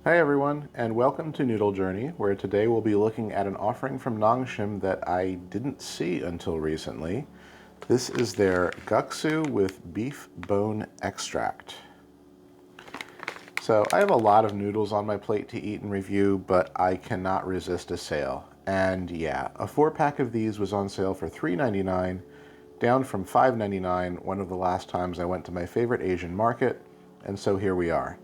Hi everyone, and welcome to Noodle Journey, where today we'll be looking at an offering from Nongshim that I didn't see until recently. This is their Guksu with beef bone extract. So I have a lot of noodles on my plate to eat and review, but I cannot resist a sale. And yeah, a 4-pack of these was on sale for $3.99, down from $5.99 one of the last times I went to my favorite Asian market, and so here we are.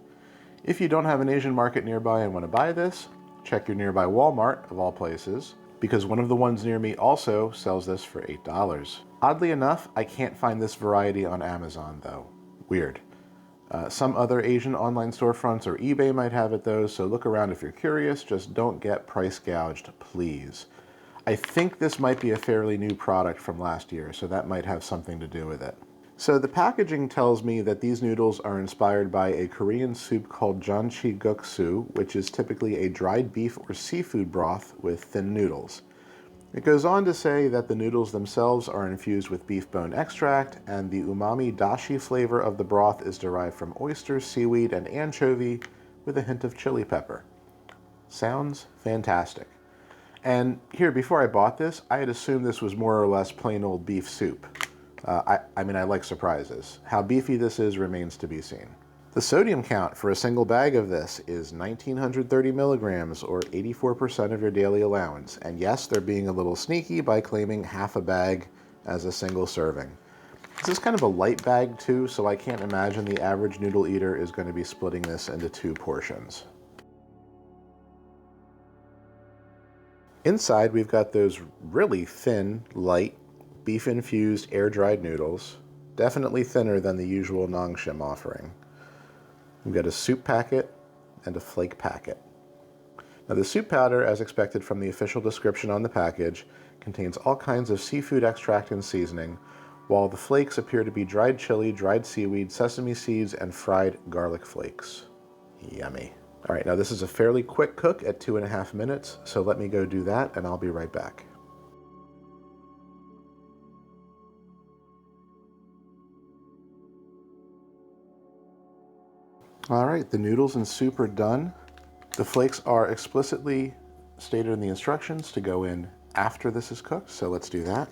If you don't have an Asian market nearby and want to buy this, check your nearby Walmart, of all places, because one of the ones near me also sells this for $8. Oddly enough, I can't find this variety on Amazon though. Weird. Some other Asian online storefronts or eBay might have it though, so look around if you're curious, just don't get price gouged, please. I think this might be a fairly new product from last year, so that might have something to do with it. So the packaging tells me that these noodles are inspired by a Korean soup called Nongshim Guksu, which is typically a dried beef or seafood broth with thin noodles. It goes on to say that the noodles themselves are infused with beef bone extract, and the umami dashi flavor of the broth is derived from oysters, seaweed, and anchovy with a hint of chili pepper. Sounds fantastic. And here, before I bought this, I had assumed this was more or less plain old beef soup. I mean, I like surprises. How beefy this is remains to be seen. The sodium count for a single bag of this is 1,930 milligrams, or 84% of your daily allowance. And yes, they're being a little sneaky by claiming half a bag as a single serving. This is kind of a light bag too, so I can't imagine the average noodle eater is going to be splitting this into 2 portions. Inside, we've got those really thin, light, beef-infused, air-dried noodles, definitely thinner than the usual Nongshim offering. We've got a soup packet and a flake packet. Now the soup powder, as expected from the official description on the package, contains all kinds of seafood extract and seasoning, while the flakes appear to be dried chili, dried seaweed, sesame seeds, and fried garlic flakes. Yummy. All right, now this is a fairly quick cook at 2.5 minutes, so let me go do that and I'll be right back. All right, the noodles and soup are done. The flakes are explicitly stated in the instructions to go in after this is cooked, so let's do that.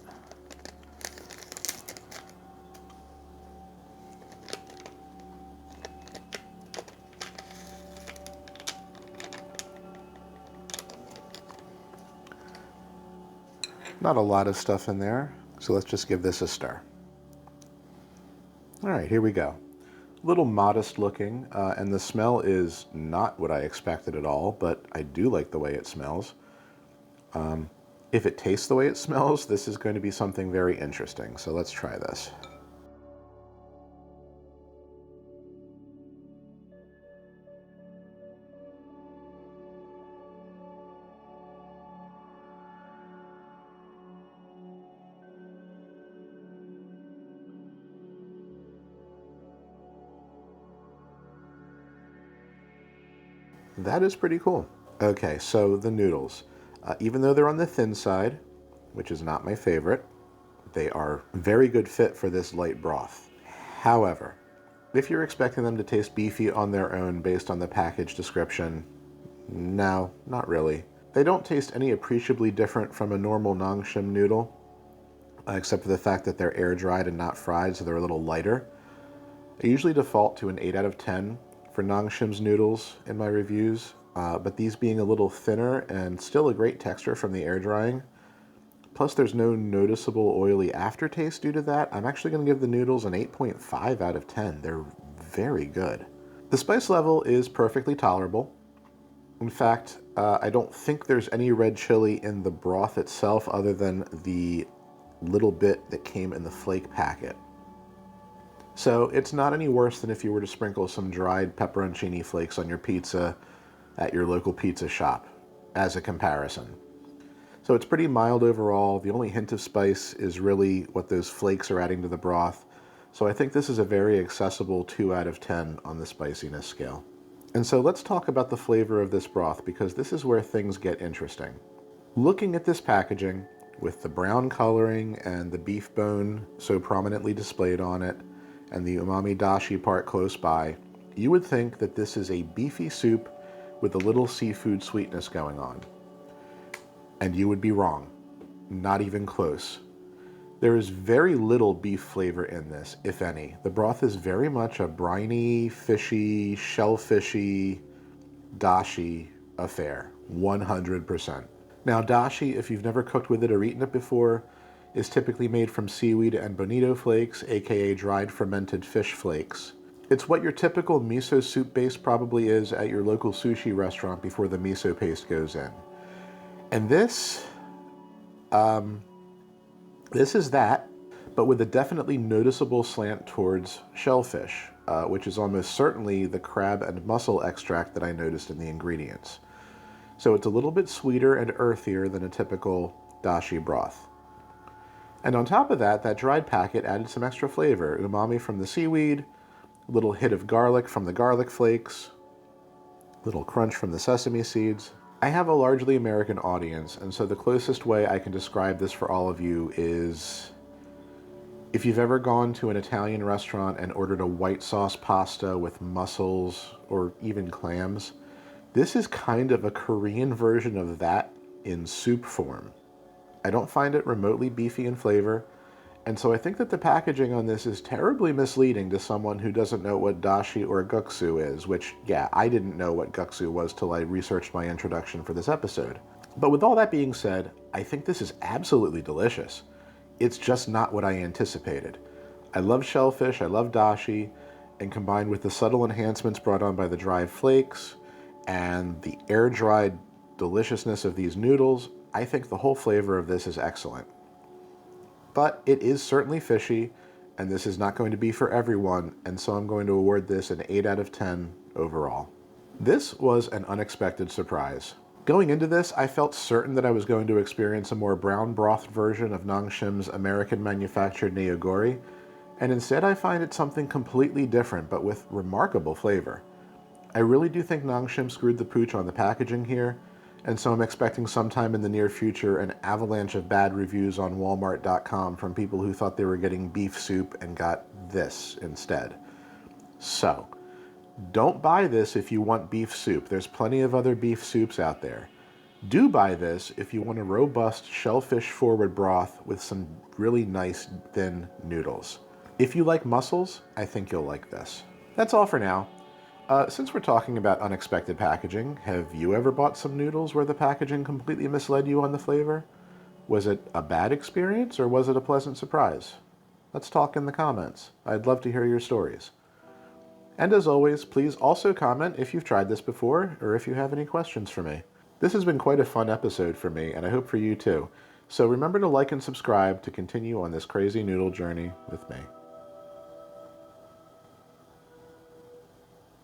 Not a lot of stuff in there, so let's just give this a stir. All right, here we go. A little modest looking, and the smell is not what I expected at all, but I do like the way it smells. If it tastes the way it smells, this is going to be something very interesting, so let's try this. That is pretty cool. Okay, so the noodles. Even though they're on the thin side, which is not my favorite, they are very good fit for this light broth. However, if you're expecting them to taste beefy on their own based on the package description, no, not really. They don't taste any appreciably different from a normal Nongshim noodle, except for the fact that they're air dried and not fried, so they're a little lighter. I usually default to an 8 out of 10 for Nongshim's noodles in my reviews, but these being a little thinner and still a great texture from the air drying, plus there's no noticeable oily aftertaste due to that, I'm actually going to give the noodles an 8.5 out of 10. They're very good. The spice level is perfectly tolerable. In fact, I don't think there's any red chili in the broth itself other than the little bit that came in the flake packet. So it's not any worse than if you were to sprinkle some dried pepperoncini flakes on your pizza at your local pizza shop, as a comparison. So it's pretty mild overall. The only hint of spice is really what those flakes are adding to the broth. So I think this is a very accessible 2 out of 10 on the spiciness scale. And so let's talk about the flavor of this broth, because this is where things get interesting. Looking at this packaging, with the brown coloring and the beef bone so prominently displayed on it, and the umami dashi part close by, you would think that this is a beefy soup with a little seafood sweetness going on. And you would be wrong. Not even close. There is very little beef flavor in this, if any. The broth is very much a briny, fishy, shellfishy, dashi affair. 100%. Now, dashi, if you've never cooked with it or eaten it before, is typically made from seaweed and bonito flakes, aka dried fermented fish flakes. It's what your typical miso soup base probably is at your local sushi restaurant before the miso paste goes in. And this is that, but with a definitely noticeable slant towards shellfish, which is almost certainly the crab and mussel extract that I noticed in the ingredients. So it's a little bit sweeter and earthier than a typical dashi broth. And on top of that, that dried packet added some extra flavor. Umami from the seaweed, a little hit of garlic from the garlic flakes, a little crunch from the sesame seeds. I have a largely American audience, and so the closest way I can describe this for all of you is if you've ever gone to an Italian restaurant and ordered a white sauce pasta with mussels or even clams, this is kind of a Korean version of that in soup form. I don't find it remotely beefy in flavor, and so I think that the packaging on this is terribly misleading to someone who doesn't know what dashi or guksu is, which, yeah, I didn't know what guksu was till I researched my introduction for this episode. But with all that being said, I think this is absolutely delicious. It's just not what I anticipated. I love shellfish, I love dashi, and combined with the subtle enhancements brought on by the dried flakes and the air-dried deliciousness of these noodles, I think the whole flavor of this is excellent. But it is certainly fishy, and this is not going to be for everyone, and so I'm going to award this an 8 out of 10 overall. This was an unexpected surprise. Going into this, I felt certain that I was going to experience a more brown broth version of Nongshim's American-manufactured neogori, and instead I find it something completely different, but with remarkable flavor. I really do think Nongshim screwed the pooch on the packaging here, and so I'm expecting sometime in the near future an avalanche of bad reviews on Walmart.com from people who thought they were getting beef soup and got this instead. So, don't buy this if you want beef soup. There's plenty of other beef soups out there. Do buy this if you want a robust shellfish-forward broth with some really nice thin noodles. If you like mussels, I think you'll like this. That's all for now. Since we're talking about unexpected packaging, have you ever bought some noodles where the packaging completely misled you on the flavor? Was it a bad experience or was it a pleasant surprise? Let's talk in the comments. I'd love to hear your stories. And as always, please also comment if you've tried this before or if you have any questions for me. This has been quite a fun episode for me, and I hope for you too. So remember to like and subscribe to continue on this crazy noodle journey with me.